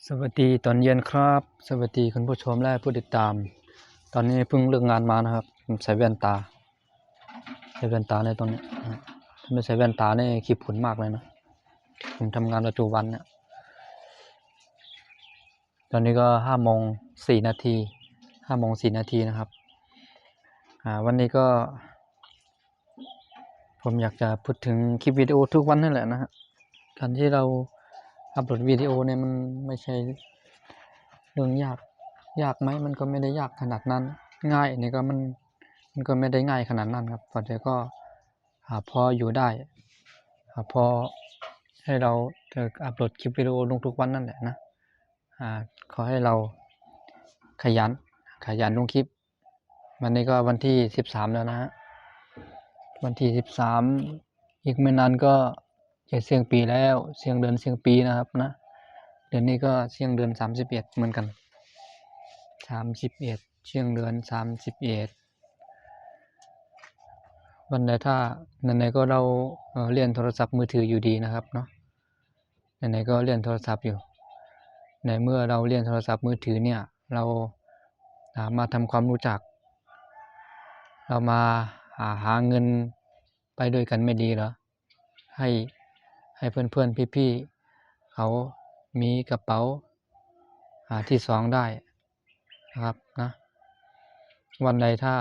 สวัสดีตอนเย็นครับสวัสดีคุณผู้ชมและผู้ติดตามตอนนี้เพิ่งเลิกงานมานะครับผมใส่แว่นตาในตอนนี้ถ้าไม่ใส่แว่นตาเนี่ยขีดผุนมากเลยนะผมทำงานประจำวันเนี่ยตอนนี้ก็5:04 นาทีนะครับวันนี้ก็ผมอยากจะพูดถึงคลิปวิดีโอทุกวันนั่นแหละนะฮะการที่เราอัปโหลดวิดีโอเนี่ยมันไม่ใช่เรื่องยากไหมมันก็ไม่ได้ยากขนาดนั้นง่ายนี่ก็มันก็ไม่ได้ง่ายขนาดนั้นครับแต่ก็พออยู่ได้พอให้เราจะอัปโหลดคลิปวิดีโอลงทุกวันนั่นแหละนะขอให้เราขยันลงคลิปวันนี้ก็วันที่13แล้วนะฮะวันที่13อีกไม่นานก็จะเสี่ยงปีแล้วเสี่ยงเดือนเสี่ยงปีนะครับนะเดือนนี้ก็เสี่ยงเดือน31เหมือนกัน31เสี่ยงเดือน31วันไหนถ้าไหนๆก็เราเล่นโทรศัพท์มือถืออยู่ดีนะครับเนาะไหนๆก็เล่นโทรศัพท์อยู่ในเมื่อเราเล่นโทรศัพท์มือถือเนี่ยเรามาทำความรู้จักเรามาหาเงินไปด้วยกันไม่ดีเหรอให้เพื่อนๆพี่ๆเขามีกระเป๋าที่2ได้นะครับนะวันใดถ้า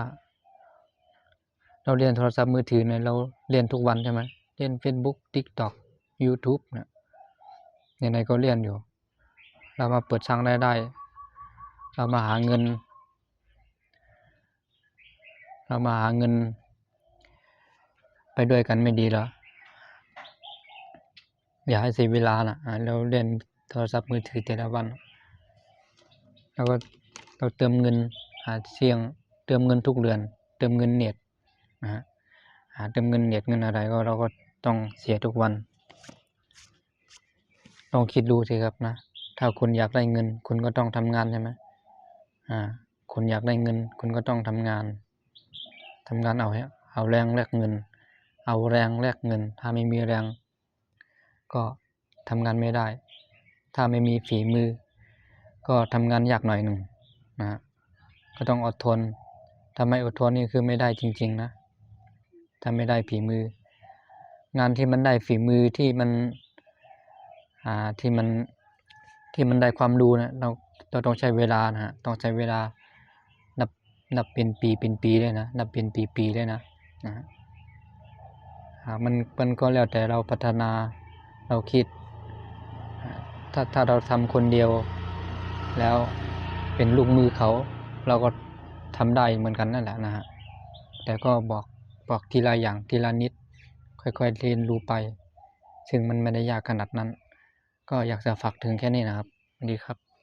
เราเรียนโทรศัพท์มือถือเนี่ยเราเรียนทุกวันใช่ไหมเรียน Facebook TikTok YouTube เนี่ยไหนๆก็เรียนอยู่เรามาเปิดช่างได้เรามาหาเงินไปด้วยกันไม่ดีเหรออย่าให้เสียเวลานะเราเล่นโทรศัพท์มือถือแต่ละวันแล้วก็เราเติมเงินเติมเงินทุกเดือนเติมเงินเน็ตนะฮะเติมเงินเน็ตเงินอะไรก็เราก็ต้องเสียทุกวันลองคิดดูสิครับนะถ้าคุณอยากได้เงินคุณก็ต้องทำงานใช่ไหมคุณอยากได้เงินคุณก็ต้องทำงานเอาแรงแลกเงินถ้าไม่มีแรงก็ทำงานไม่ได้ถ้าไม่มีฝีมือก็ทำงานยากหน่อยหนึ่งนะก็ต้องอดทนถ้าไม่อดทนนี่คือไม่ได้จริงๆนะถ้าไม่ได้ฝีมืองานที่มันได้ฝีมือที่มันได้ความรู้นะเราต้องใช้เวลานะฮะต้องใช้เวลานับเป็นปีเลยนะนับเป็นปีเลยนะมันก็แล้วแต่เราพัฒนาเราคิดถ้าเราทำคนเดียวแล้วเป็นลูกมือเขาเราก็ทำได้เหมือนกันนั่นแหละนะฮะแต่ก็บอกทีละอย่างทีละนิดค่อยๆเรียนรู้ไปซึ่งมันไม่ได้ยากขนาดนั้นก็อยากจะฝากถึงแค่นี้นะครับสวัสดีครับ